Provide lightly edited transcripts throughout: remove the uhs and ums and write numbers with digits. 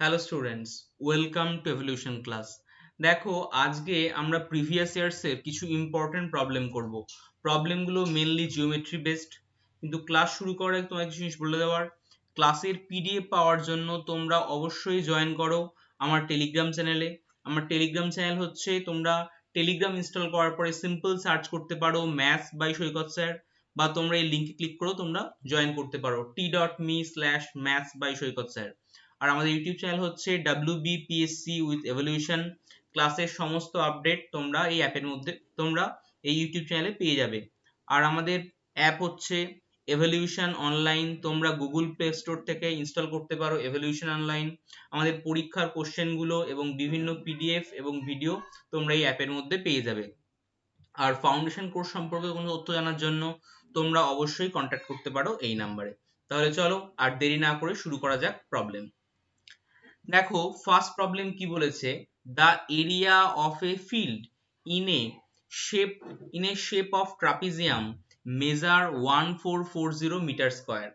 Hello students, welcome to evolution class. দেখো, আজকে আমরা প্রিভিয়াস ইয়ার্সের কিছু ইম্পর্টেন্ট প্রবলেম করব। প্রবলেমগুলো মেনলি জিওমেট্রি বেসড। কিন্তু ক্লাস শুরু করার আগে তোমাকে কিছু জিনিস বলে দেওয়ার, ক্লাসের পিডিএফ পাওয়ার জন্য তোমরা অবশ্যই জয়েন করো আমার টেলিগ্রাম চ্যানেলে। আমার টেলিগ্রাম চ্যানেল হচ্ছে, তোমরা টেলিগ্রাম ইনস্টল করার পরে সিম্পল সার্চ করতে পারো ম্যাথস বাই সৈকত স্যার, বা তোমরা এই লিঙ্কে ক্লিক করো, তোমরা জয়েন করতে পারো t.me/maths by সৈকত স্যার। আর আমাদের ইউটিউব চ্যানেল হচ্ছে WBPSC উইথ এভলিউশন। ক্লাসের সমস্ত আপডেট তোমরা এই অ্যাপের মধ্যে, তোমরা এই ইউটিউব চ্যানেলে পেয়ে যাবে। আর আমাদের অ্যাপ হচ্ছে এভলিউশন অনলাইন। তোমরা গুগল প্লে স্টোর থেকে ইনস্টল করতে পারো এভলিউশন অনলাইন। আমাদের পরীক্ষার কোশ্চেনগুলো এবং বিভিন্ন পিডিএফ এবং ভিডিও তোমরা এই অ্যাপের মধ্যে পেয়ে যাবে। আর ফাউন্ডেশন কোর্স সম্পর্কে কোনো তথ্য জানার জন্য তোমরা অবশ্যই কন্ট্যাক্ট করতে পারো এই নাম্বারে। তাহলে চলো আর দেরি না করে শুরু করা যাক প্রবলেম। দেখো, ফার্স্ট প্রবলেম কি বলেছে, the area of a field in a shape of trapezium measure 1440 metre square.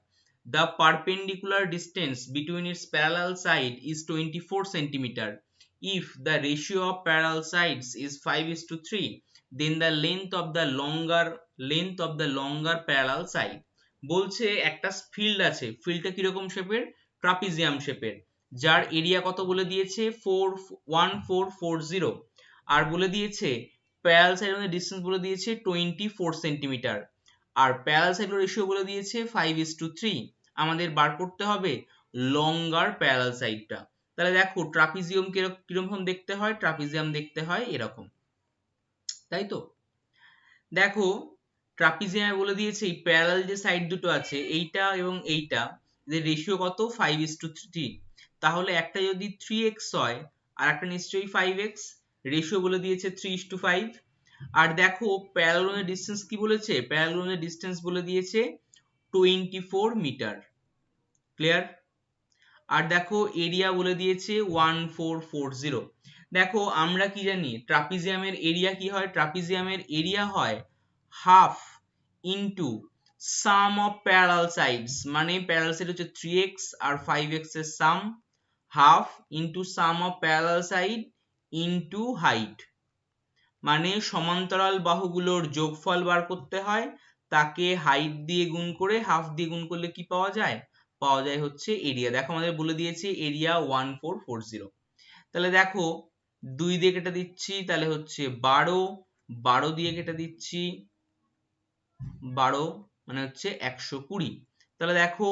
The perpendicular distance between its parallel side is 24 centimeter. If the ratio of parallel sides is 5:3, then the length of the longer parallel side. বলছে একটা field আছে, ফিল্ডটা কিরকম শেপের? Trapezium শেপের, যার area কত বলে দিয়েছে 1440, আর বলে দিয়েছে প্যারালাল সাইডের মধ্যে ডিসটেন্স বলে দিয়েছে 24 সেন্টিমিটার, আর প্যারালাল সাইডের রেশিও বলে দিয়েছে 5:3। আমাদের বার করতে হবে লঙ্গার প্যারালাল সাইডটা। তাহলে দেখো, ট্রাপিজিয়াম কিরকম দেখতে হয়? ট্রাপিজিয়াম দেখতে হয় এরকম, তাই তো? দেখো, ট্রাপিজিয়ামে বলে দিয়েছে এই প্যারালাল যে সাইড দুটো আছে, এইটা এবং এইটা, এদের রেশিও কত? 5:3। তাহলে একটা যদি 3x হয় আর একটা নিশ্চয়ই 5x, রেশিও বলে দিয়েছে 3:5। আর দেখো, প্যারালোনের ডিসটেন্স কি বলেছে? প্যারালোনের ডিসটেন্স বলে দিয়েছে 24 মিটার। ক্লিয়ার? আর দেখো, এরিয়া বলে দিয়েছে 1440। দেখো, আমরা কি জানি ট্রাপিজিয়ামের এরিয়া কি হয়? ট্রাপিজিয়ামের এরিয়া হয় half into sum of parallel sides, মানে প্যারালাল সাইড হচ্ছে 3x আর 5x এর সাম, half into sum of parallel side into height. মানে সমান্তরাল বাহুগুলোর যোগফল বার করতে হয়, তাকে হাইট দিয়ে গুণ করে হাফ দিয়ে গুণ করলে কি পাওয়া যায়? পাওয়া যায় হচ্ছে এরিয়া। দেখো, আমাদের বলে দিয়েছে এরিয়া 1440। তাহলে দেখো, 2 দিয়ে কেটে দিচ্ছি, তাহলে হচ্ছে 12, 12 দিয়ে কেটে দিচ্ছি 12, মানে হচ্ছে 120। তাহলে দেখো,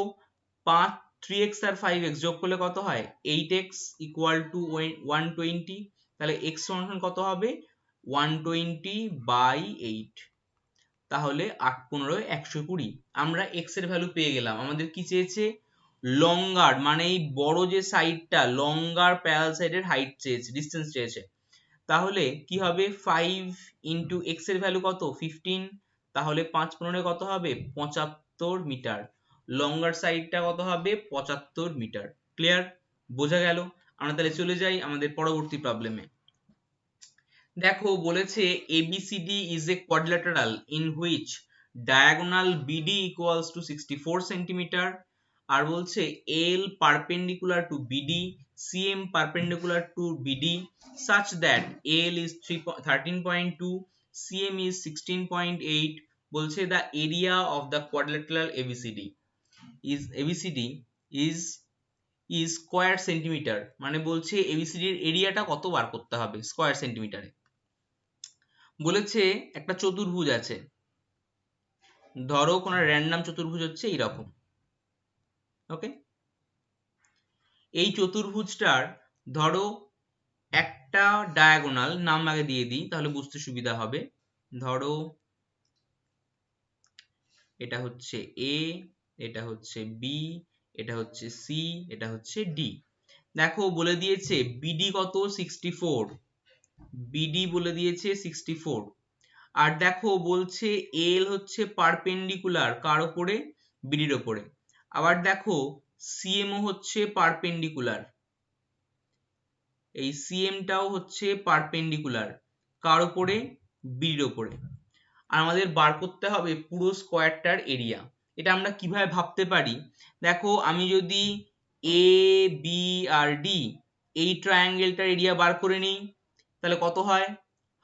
3x আর 5x যোগ করলে কত হয়? 8x equal to 120। তাহলে x সমান কত হবে? 120/8। তাহলে 8×15 120। আমরা x এর ভ্যালু পেয়ে গেলাম। আমাদের কি চেয়েছে? লঙ্গার, মানে এই বড় যে সাইডটা, লঙ্গার প্যারালাল সাইডের হাইট চেয়েছে, ডিসটেন্স চেয়েছে। তাহলে কি হবে? 5 ইন্টু x এর ভ্যালু কত? 15। তাহলে 5×15 কত হবে? 75 মিটার। লঙ্গার সাইডটা কত হবে? 75 মিটার। ক্লিয়ার? বোঝা গেল? আমরা তাহলে চলে যাই আমাদের পরবর্তী প্রবলেমে। দেখো, বলেছে ABCD is a quadrilateral in which diagonal BD equals to 64 centimeter. আর বলছে L perpendicular to BD, CM perpendicular to BD such that L is 13.2, CM is 16.8. বলছে the area of the quadrilateral ABCD is square centimetre. মানে বলছে ABCD এর এরিয়াটা কত বার করতে হবে square সেন্টিমিটারে। বলেছে একটা চতুর্ভুজ আছে, ধরো কোনো র্যান্ডম চতুর্ভুজ হচ্ছে এইরকম। ওকে, এই চতুর্ভুজটার ধরো একটা ডায়াগোনাল, নাম আগে দিয়ে দিই তাহলে বুঝতে সুবিধা হবে। ধরো এটা হচ্ছে A, এটা হচ্ছে B, এটা হচ্ছে C, এটা হচ্ছে D। দেখো, বলে দিয়েছে BD কত? 64। BD বলে দিয়েছে 64। আর দেখো, বলছে এল হচ্ছে পারপেন্ডিকুলার কার ওপরে? বিডির ওপরে। আবার দেখো, সিএমও হচ্ছে পারপেন্ডিকুলার, এই সিএমটাও হচ্ছে পারপেন্ডিকুলার কার ওপরে? বিডির ওপরে। আর আমাদের বার করতে হবে পুরো স্কোয়ারটার এরিয়া। এটা আমরা কিভাবে ভাবতে পারি? দেখো, আমি যদি এ বি আর ডি, এই ট্রায়াঙ্গেলটার এরিয়া বার করে নিই। তাহলে কত হয়,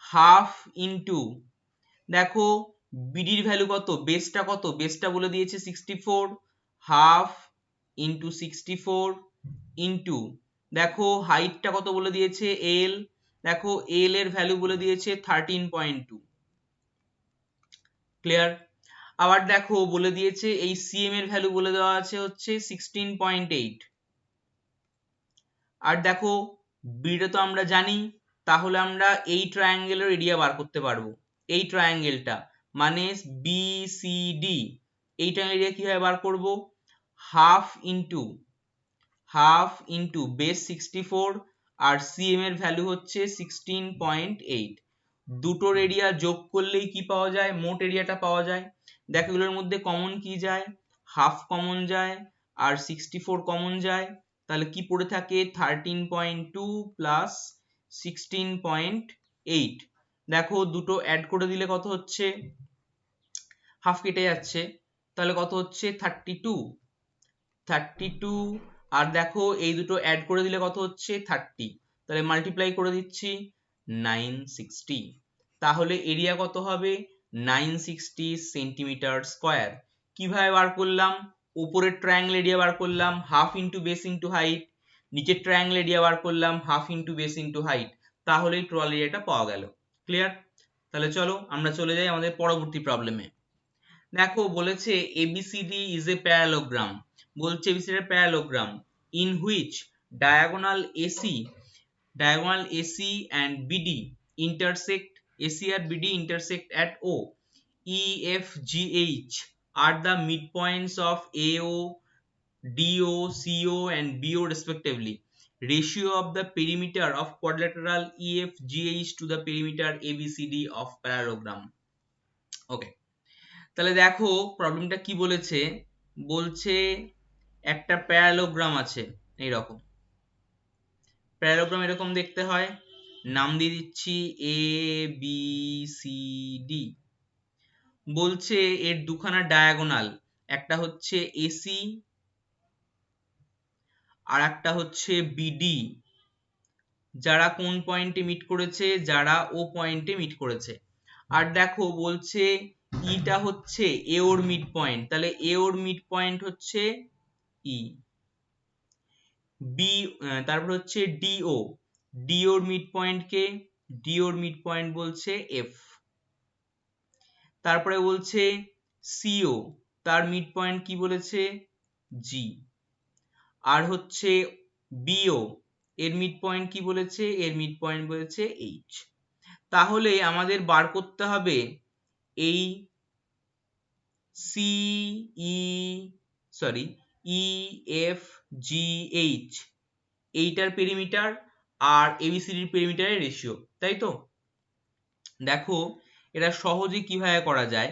হাফ ইন্টু, দেখো বিডির ভ্যালু কত, বেসটা কত, বেসটা বলে দিয়েছে 64, হাফ ইন্টু 64 ইন্টু, দেখো হাইটটা কত বলে দিয়েছে এল, দেখো এল এর ভ্যালু বলে দিয়েছে 13.2। ক্লিয়ার? আবার দেখো বলে দিয়েছে এই সিএম এর ভ্যালু বলে দেওয়া আছে হচ্ছে 16.8। আর দেখো বিটা তো আমরা জানি, তাহলে আমরা এই ট্রায়াঙ্গেলের এরিয়া বার করতে পারবো। এই ট্রায়াঙ্গেলটা মানে বিসিডি, এই ট্রায়াঙ্গেল এরিয়া কিভাবে বার করব, হাফ ইন্টু বেস 64 আর সিএম এর ভ্যালু হচ্ছে 16.8, দুটোর এরিয়া যোগ করলেই কি পাওয়া যায়, মোট এরিয়াটা পাওয়া যায়। দেখো এগুলোর মধ্যে কমন কি যায়, হাফ কমন যায় আর 64 কমন যায়, তাহলে কি পড়ে থাকে 13.2 প্লাস 16.8। দেখো দুটো অ্যাড করে দিলে কত হচ্ছে, হাফ কেটে যাচ্ছে, তাহলে কত হচ্ছে 32, আর দেখো এই দুটো অ্যাড করে দিলে কত হচ্ছে 30, তাহলে মাল্টিপ্লাই করে দিচ্ছি 960। তাহলে এরিয়া কত হবে 960 সেন্টিমিটার স্কয়ার। কিভাবে বার করলাম, উপরের ট্রায়াঙ্গেল এরিয়া বার করলাম half into base into height, নিচের ট্রায়াঙ্গেল এরিয়া বার করলাম half into base into height, তাহলেই টোটাল এরিয়াটা পাওয়া গেল। ক্লিয়ার? তাহলে চলো আমরা চলে যাই আমাদের পরবর্তী প্রবলেমে। দেখো বলেছে ABCD is a parallelogram, বলছে ABCD এর parallelogram in which diagonal AC and BD intersect, AC R BD intersect at O, EFGH are the midpoints of AO, DO, CO and BO respectively. Ratio of the perimeter of quadrilateral EFGH to the perimeter ABCD of parallelogram. Okay, তাহলে দেখো প্রবলেমটা কি বলেছে, বলছে একটা parallelogram আছে এইরকম, parallelogram এরকম দেখতে হয়, নাম দিয়ে দিচ্ছি এ বি সি ডি। বলছে এর দুখানা ডায়াগোনাল, একটা হচ্ছে এসি আর একটা হচ্ছে বিডি, যারা কোন পয়েন্টে মিট করেছে, যারা ও পয়েন্টে মিট করেছে। আর দেখো বলছে ইটা হচ্ছে এ ওর মিড পয়েন্ট, তাহলে এ ওর মিড পয়েন্ট হচ্ছে ই, বি তারপর হচ্ছে ডিও, ডিওর মিড পয়েন্ট কে, ডিওর মিড পয়েন্ট বলছে এফ। তারপরে বলছে সিও, তার মিড পয়েন্ট কি বলেছে জি। আর হচ্ছে বিও, এর মিড পয়েন্ট কি বলেছে, এর মিড পয়েন্ট বলেছে এইচ। তাহলে আমাদের বার করতে হবে এই এফ জি এইচ, এইটার পেরিমিটার আর এবিসিডির পেরিমিটারের রেশিও, তাই তো? দেখো এটা সহজে কিভাবে করা যায়,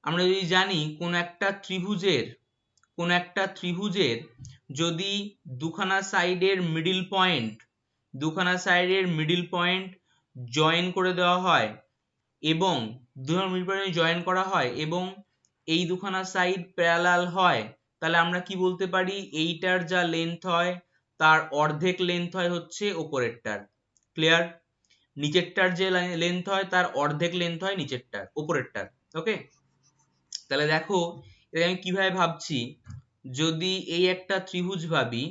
আমরা যদি জানি কোন একটা ত্রিভুজের যদি দুখানা সাইডের মিডিল পয়েন্ট জয়েন করে দেওয়া হয় এবং দুখানা মিডিল পয়েন্ট জয়েন করা হয় এবং এই দুখানা সাইড প্যারালাল হয়, তাহলে আমরা কি বলতে পারি, এইটার যা লেন্থ হয় তার অর্ধেক লেন্থ হয় হচ্ছে ওপরেরটার। ক্লিয়ার? নিচেরটার যে লেন্থ হয় তার অর্ধেক লেন্থ হয় নিচেরটার, ওপরেরটার। ওকে, তাহলে দেখো এটা আমি কিভাবে ভাবছি, যদি এই একটা ত্রিভুজ ভাবি,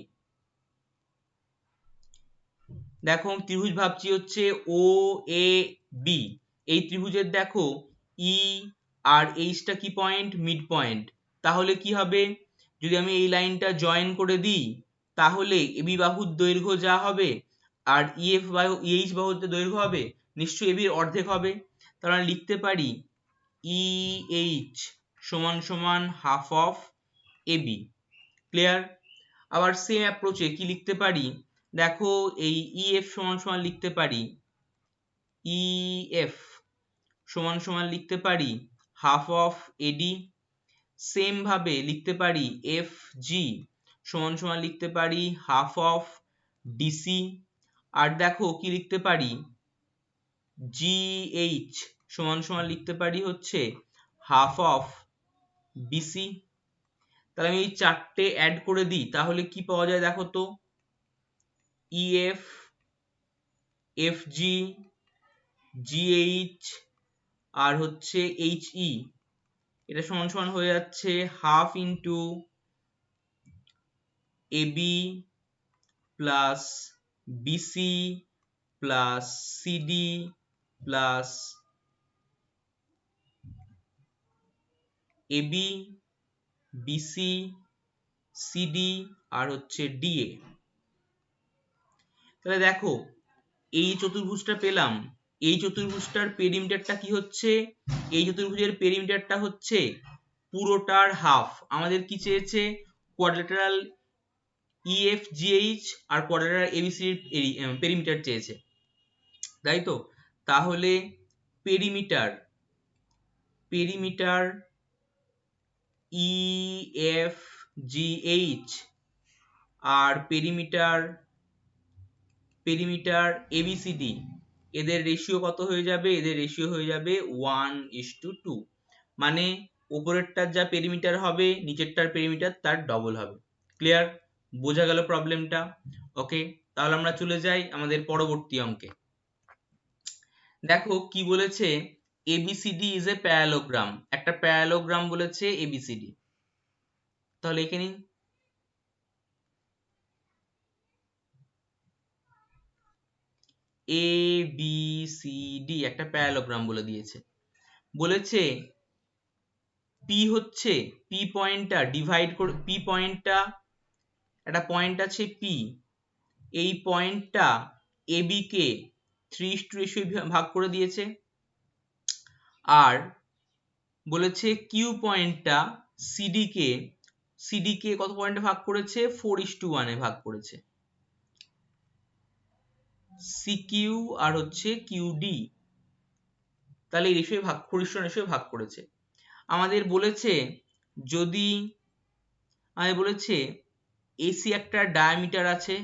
দেখো ত্রিভুজ ভাবছি হচ্ছে ও এ বি, এই ত্রিভুজের দেখো ই আর এইচটা কি পয়েন্ট, মিড পয়েন্ট। তাহলে কি হবে, যদি আমি এই লাইনটা জয়েন করে দিই তাহলে এবি বাহুর দৈর্ঘ্য যা হবে আর ইএইচ বাহুর দৈর্ঘ্য হবে নিশ্চয়ই এবির অর্ধেক হবে, তাহলে আমরা লিখতে পারি ইএইচ সমান সমান হাফ অফ এবি। ক্লিয়ার? আবার সেম অ্যাপ্রোচে কি লিখতে পারি, দেখো এই ইএফ সমান সমান লিখতে পারি, ইএফ সমান সমান লিখতে পারি হাফ অফ এডি। সেম ভাবে লিখতে পারি এফ জি সমান সমান লিখতে পারি হাফ অফ ডিসি। আর দেখো কি লিখতে পারি, জিএইচ সমান সমান লিখতে পারি হচ্ছে হাফ অফ বিসি। তাহলে আমি এই চারটে অ্যাড করে দিই, তাহলে কি পাওয়া যায় দেখো তো, EF, FG, GH আর হচ্ছে HE, এটা সমান সমান হয়ে যাচ্ছে half into AB plus BC plus CD plus AB, BC, CD আর হচ্ছে DA। তাহলে দেখো এই চতুর্ভুজটা পেলাম, এই চতুর্ভুজটার পেরিমিটারটা কি হচ্ছে, এই চতুর্ভুজের পেরিমিটারটা হচ্ছে পুরোটার হাফ। আমাদের কি চেয়েছে, কোয়াড্রিল্যাটারাল EFGH আর কোয়াড্রিল্যাটারাল ABC এর পেরিমিটার চেয়েছে, তাই তো। তাহলে পেরিমিটার পেরিমিটার EFGH আর পেরিমিটার ABCD, এদের রেশিও কত হয়ে যাবে, এদের রেশিও হয়ে যাবে 1:2, মানে উপরেরটার যা পেরিমিটার হবে নিচেরটার পেরিমিটার তার ডবল হবে। ক্লিয়ার? বোঝা গেল প্রবলেমটা? ওকে, তাহলে আমরা চলে যাই আমাদের পরবর্তী অঙ্কে। দেখো কি বলেছে, ABCD is a parallelogram, একটা প্যারালোগ্রাম বলেছে ABCD। তাহলে এখানে ABCD একটা প্যারালোগ্রাম বলে দিয়েছে, বলেছে P হচ্ছে, P পয়েন্টটা ডিভাইড করে, P পয়েন্টটা একটা পয়েন্ট আছে P, এই পয়েন্টটা AB কে 3:2 ভাগ করে দিয়েছে, আর বলেছে Q পয়েন্টটা CD কে কত পয়েন্টে ভাগ করেছে, 4:1 এ ভাগ করেছে। CQ আর হচ্ছে QD, তাহলে এই রেশিও ভাগ, 4:1 রেশিও ভাগ করেছে। আমাদের বলেছে যদি, আমাদের বলেছে AC একটা ডায়ামিটার আছে,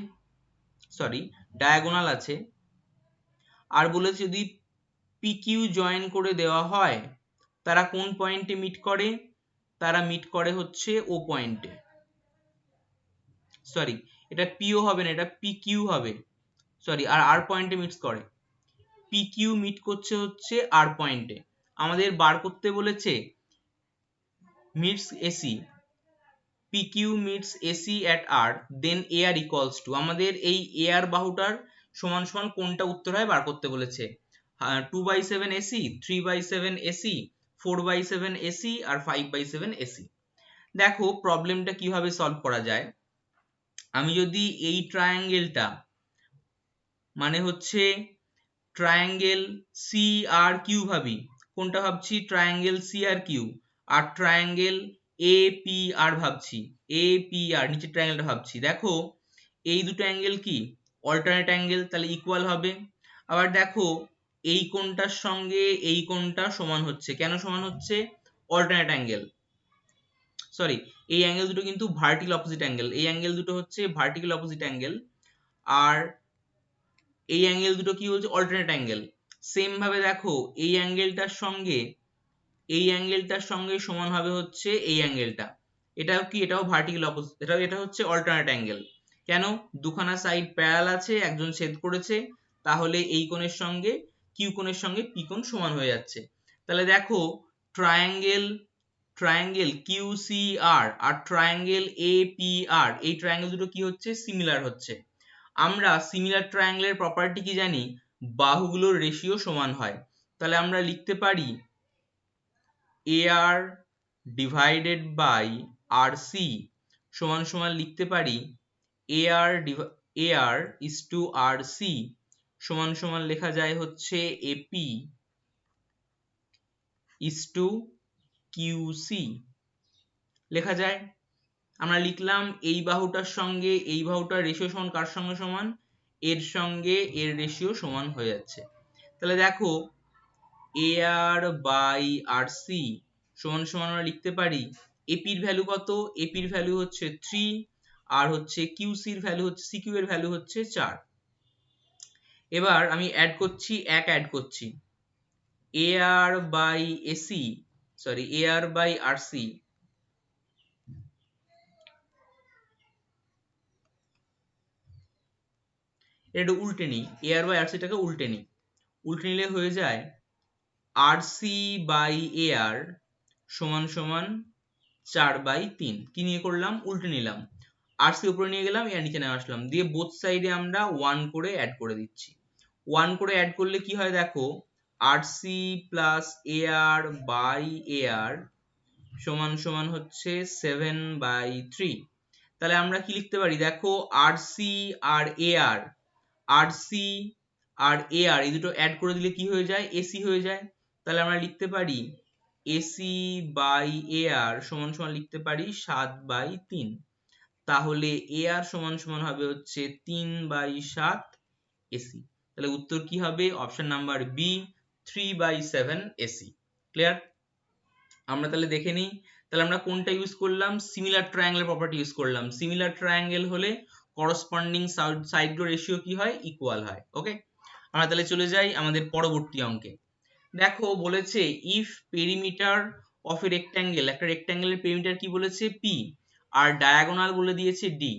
সরি ডায়াগোনাল আছে, আর বলেছে যদি PQ জয়েন করে দেওয়া হয় তারা কোন পয়েন্টে মিট করে, তারা মিট করে হচ্ছে O পয়েন্টে, সরি এটা PO হবে না, এটা PQ হবে, সরি আর পয়েন্টে মিট করে, PQ মিট করছে হচ্ছে R পয়েন্টে। আমাদের বার করতে বলেছে meets AC, PQ meets AC at R, then AR equals to, আমাদের এই AR বাহুটার সমান সমান কোনটা উত্তর হয় বার করতে বলেছে। 2/7 AC, 3/7 AC, 4/7 AC আর 5/7 AC। দেখো প্রবলেমটা কিভাবে সলভ করা যায়। আমি যদি এই ট্রায়াঙ্গেলটা, মানে হচ্ছে ট্রায়াঙ্গেল CRQ ভাবি, কোনটা ভাবছি, ট্রায়াঙ্গেল CRQ, আর ট্রায়াঙ্গেল APR ভাবছি, APR নিচের ট্রায়াঙ্গেলটা ভাবছি, দেখো এই দুটো অ্যাঙ্গেল কি অল্টারনেট অ্যাঙ্গেল, তাহলে ইকুয়াল হবে। আবার দেখো এই কোণটার সঙ্গে এই কোণটা সমান হচ্ছে, কেন সমান হচ্ছে, অল্টারনেট অ্যাঙ্গেল, সরি এই অ্যাঙ্গেল দুটো কিন্তু ভার্টিক্যাল অপোজিট অ্যাঙ্গেল, এই অ্যাঙ্গেল দুটো হচ্ছে ভার্টিক্যাল অপোজিট অ্যাঙ্গেল, আর এই অ্যাঙ্গেল দুটো কি হচ্ছে অল্টারনেট অ্যাঙ্গেল। সেম ভাবে দেখো এই অ্যাঙ্গেলটার সঙ্গে এই অ্যাঙ্গেলটার সঙ্গে সমান হবে হচ্ছে এই অ্যাঙ্গেলটা, এটাও কি, এটাও ভার্টিক্যাল অপোজিট, এটা হচ্ছে অল্টারনেট অ্যাঙ্গেল। কেন, দুখানা সাইড প্যারালাল আছে, একজন ছেদ করেছে, তাহলে এই কোণের সঙ্গে কিউ কোণের সঙ্গে পি কোণ সমান হয়ে যাচ্ছে। তাহলে দেখো ট্রায়াঙ্গেল QCR আর ট্রায়াঙ্গেল APR, এই ট্রায়াঙ্গেল দুটো কি হচ্ছে, সিমিলার হচ্ছে। আমরা সিমিলার ট্রায়াঙ্গেলের প্রপার্টি কি জানি, বাহুগুলোর রেশিও সমান হয়। তাহলে আমরা লিখতে পারি AR divided by RC সমান সমান লিখতে পারি AR is to RC সমান সমান লেখা যায় হচ্ছে AP is to QC, লেখা যায়। আমরা লিখলাম এই বাহুটার সঙ্গে এই বাহুটার রেশিও সমান কার সঙ্গে সমান, এর সঙ্গে এর রেশিও সমান হয়ে যাচ্ছে। তাহলে দেখো AR by RC সমান সমান আমরা লিখতে পারি AP এর ভ্যালু কত, AP এর ভ্যালু হচ্ছে 3, আর হচ্ছে QC এর ভ্যালু হচ্ছে, CQ এর ভ্যালু হচ্ছে 4। এবার আমি অ্যাড করছি, অ্যাড করছি AR by AC, sorry AR by RC এটা উল্টে নিই, এআর বাই আরসিটাকে উল্টে নিই, উল্টে নিলে হয়ে যায় আরসি বাই এআর সমান সমান 4/3। কি নিয়ে করলাম? উল্টে নিলাম, আরসি উপরে নিয়ে গেলাম, এআর নিচে নিয়ে আসলাম, দিয়ে বোথ সাইডে আমরা 1 করে অ্যাড করে দিচ্ছি। 1 করে অ্যাড করলে কি হয় দেখো, RC plus AR by AR সমান সমান হচ্ছে 7/3। তাহলে আমরা কি লিখতে পারি দেখো, আরসি আর এআর, আরসি আর এআর এই দুটো অ্যাড করে দিলে কি হয়ে যায়? এসি হয়ে যায়। তাহলে আমরা লিখতে পারি এসি বাই এআর সমান সমান লিখতে পারি 7/3। তাহলে এআর সমান সমান হবে হচ্ছে 3/7 এসি। তাহলে উত্তর কি হবে? Option number B, 3/7 AC. Clear? আমরা তাহলে দেখে নিই, তাহলে আমরা কোনটা ইউজ করলাম? সিমিলার ট্রায়াঙ্গেল প্রপার্টি ইউজ করলাম। সিমিলার ট্রায়াঙ্গেল হলে করসপন্ডিং সাইডগুলোর রেশিও কি হয়? ইকুয়াল হয়। ওকে, আমরা তাহলে চলে যাই আমাদের পরবর্তী অঙ্কে। দেখো বলেছে if perimeter of A rectangle, একটা রেক্ট্যাঙ্গেলের পেরিমিটার কি বলেছে? পি, আর ডায়াগোনাল বলে দিয়েছে D,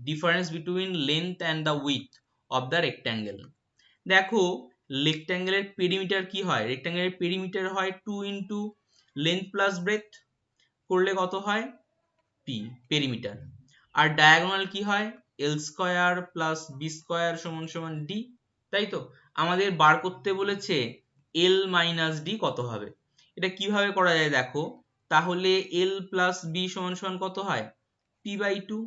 difference between length and the with of the rectangle. দেখো রেক্ট্যাঙ্গেলের পেরিমিটার কি হয়? রেক্ট্যাঙ্গেলের পেরিমিটার হয় 2 ইন্টু লেন্থ প্লাস ব্রেথ, করলে কত হয়? P, perimeter. আর ডায়াগোনাল কি হয়? L square plus B square সমান সমান ডি। তাই তো, আমাদের বার করতে বলেছে এল মাইনাস ডি কত হবে। এটা কিভাবে করা যায় দেখো, তাহলে এল প্লাস বি সমান সমান কত হয়? p/2।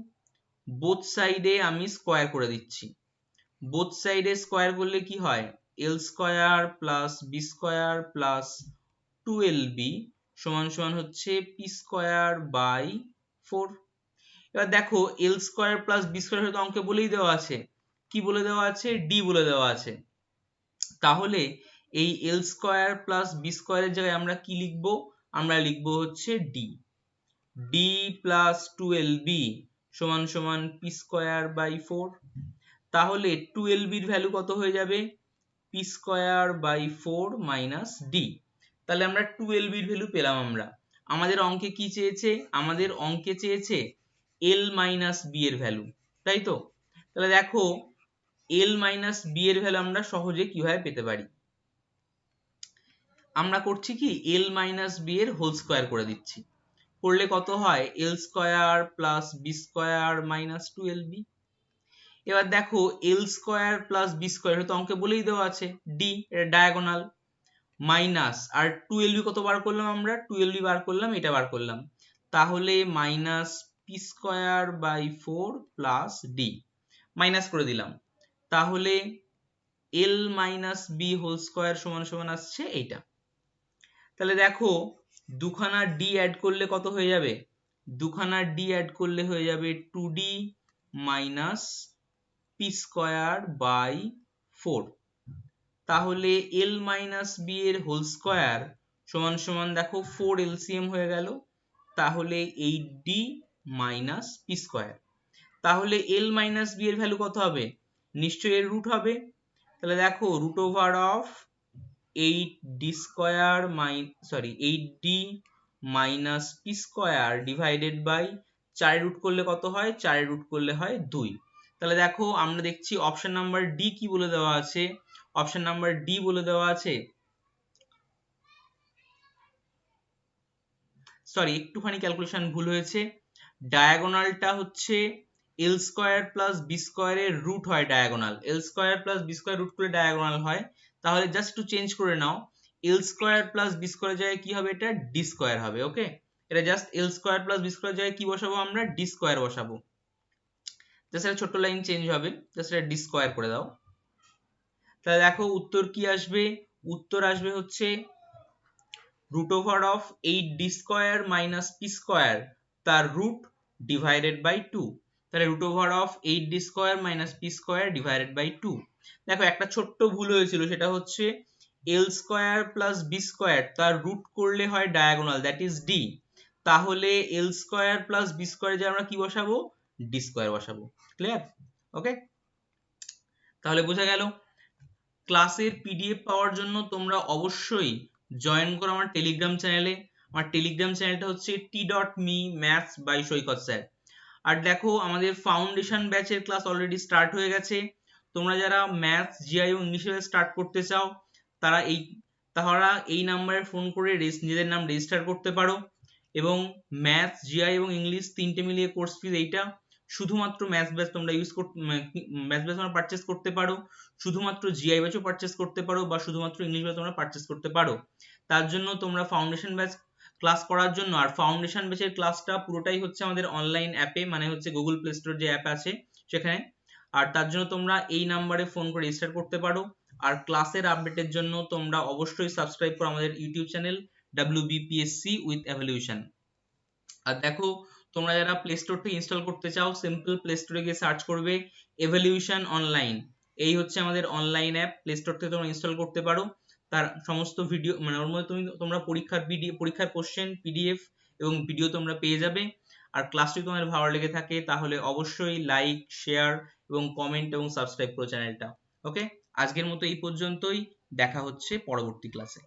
বোথ সাইডে আমি স্কয়ার করে দিচ্ছি, বোথ সাইডে স্কয়ার করলে কি হয়? L square plus B square plus 2lb সমান সমান হচ্ছে পি স্কয়ার বাই 4। এবার দেখো L square plus B square হয়তো অঙ্কে বলেই দেওয়া আছে, কি বলে দেওয়া আছে? ডি বলে দেওয়া আছে। তাহলে এই এল স্কয়ার প্লাস বি স্কয়ারের জায়গায় আমরা কি লিখব? আমরা লিখব হচ্ছে ডি, ডি প্লাস 2lb সমান সমান পি স্কয়ার বাই 4। তাহলে 2lb এর ভ্যালু কত হয়ে যাবে? P square by 4 minus D. তাহলে আমরা 2lb এর ভ্যালু পেলাম। আমরা, আমাদের অঙ্কে কি চেয়েছে? আমাদের অঙ্কে চেয়েছে এল মাইনাস বি এর ভ্যালু, তাই তো। তাহলে দেখো এল মাইনাস বি এর ভ্যালু আমরা সহজে কিভাবে পেতে পারি? আমরা করছি কি, এল মাইনাস বি এর হোল স্কয়ার করে দিচ্ছি, করলে কত হয়? L square plus B square minus 2lb। এবার দেখো L square plus B square হয়তো অঙ্কে বলেই দেওয়া আছে ডি, এটা ডায়াগোনাল, মাইনাস আর 2lb কত বার করলাম? আমরা 2lb বার করলাম, এটা বার করলাম, তাহলে minus P square by 4 plus D, minus করে দিলাম। তাহলে L minus B whole square সমান সমান আসছে এইটা। তাহলে দেখো দুখানা ডি অ্যাড করলে কত হয়ে যাবে? দুখানা ডি অ্যাড করলে হয়ে যাবে 2d minus P square by 4। তাহলে এল মাইনাস বি এর হোল স্কয়ার সমান সমান দেখো 4 এলসিএম হয়ে গেল, তাহলে 8d মাইনাস পি স্কয়ার। তাহলে এল মাইনাস বি এর ভ্যালু কত হবে? নিশ্চয়ই এর রুট হবে। তাহলে দেখো root over of 8d square 8d minus P square divided by 4 root করলে কত হয়? 4 রুট করলে হয় 2। তাহলে দেখো আমরা দেখছি অপশন নাম্বার ডি কি বলে দেওয়া আছে? অপশন নাম্বার ডি বলে দেওয়া আছে, সরি একটুখানি ক্যালকুলেশন ভুল হয়েছে, ডায়াগোনালটা হচ্ছে এল স্কয়ার প্লাস বি স্কয়ারের রুট হয় diagonal, L square plus B square root করে ডায়াগোনাল হয়। তাহলে জাস্ট একটু চেঞ্জ করে নাও, এল স্কয়ার প্লাস বি স্কয়ারের জায়গায় কি হবে? এটা ডি স্কয়ার হবে। ওকে, এটা just L square plus B স্কয়ারের জায়গায় কি বসাবো? আমরা ডি স্কয়ার বসাবো। জাস্ট একটা ছোট্ট লাইন চেঞ্জ হবে, জাস্ট এটা ডি স্কয়ার করে দাও। তাহলে দেখো উত্তর কি আসবে? উত্তর আসবে হচ্ছে root over of 8d square minus p square তার root divided by 2। তাহলে root over of 8d square minus p square divided by 2। দেখো একটা ছোট্ট ভুল হয়েছিল, সেটা হচ্ছে l square plus b square তার root করলে হয় diagonal, that is d। তাহলে l square plus b square যে আমরা কি বসাবো? d square বসাবো। ক্লিয়ার? ওকে, তাহলে বোঝা গেল। ক্লাসের পিডিএফ পাওয়ার জন্য তোমরা অবশ্যই জয়েন করো আমার টেলিগ্রাম চ্যানেলে। আমার টেলিগ্রাম চ্যানেলটা হচ্ছে t.me maths by Saikat sir. আর দেখো আমাদের ফাউন্ডেশন ব্যাচের ক্লাস অলরেডি স্টার্ট হয়ে গেছে, তোমরা যারা ম্যাথস জিআই ও ইংলিশে স্টার্ট করতে চাও তারা এই নাম্বারে ফোন করে নিজেদের নাম রেজিস্টার করতে পারো। এবং ম্যাথস জিআই এবং ইংলিশ তিনটে মিলিয়ে কোর্স ফি এইটা। শুধুমাত্র ম্যাথস ব্যাচ তোমরা ম্যাথস ব্যাচ তোমরা পারচেস করতে পারো, শুধুমাত্র জিআই ব্যাচও পারচেস করতে পারো, বা শুধুমাত্র ইংলিশ ব্যাচ তোমরা পারচেস করতে পারো। তার জন্য তোমরা ফাউন্ডেশন ব্যাচ ক্লাস করার জন্য, আর ফাউন্ডেশন ব্যাচের ক্লাসটা পুরোটাই হচ্ছে আমাদের অনলাইন অ্যাপে, মানে হচ্ছে গুগল প্লে স্টোর যে অ্যাপ আছে সেখানে। আর তার জন্য তোমরা এই নাম্বারে ফোন করে রেজিস্টার করতে পারো। আর ক্লাসের আপডেটের জন্য তোমরা অবশ্যই সাবস্ক্রাইব করো আমাদের YouTube channel WBPSC with evolution. আর দেখো, তোমরা যারা প্লে স্টোর থেকে ইনস্টল করতে চাও, সিম্পল প্লে স্টোরে গিয়ে সার্চ করবে এভলিউশন অনলাইন। এই হচ্ছে আমাদের অনলাইন অ্যাপ, প্লে স্টোর থেকে তোমরা ইনস্টল করতে পারো। তার সমস্ত ভিডিও, মানে ওর মধ্যে তোমরা পরীক্ষার কোশ্চেন PDF এবং ভিডিও তোমরা পেয়ে যাবে। আর ক্লাসটি তোমাদের ভালো লেগে থাকে তাহলে অবশ্যই লাইক, শেয়ার এবং কমেন্ট এবং সাবস্ক্রাইব করো চ্যানেলটা। ওকে, আজকের মতো এই পর্যন্তই, দেখা হচ্ছে পরবর্তী ক্লাসে।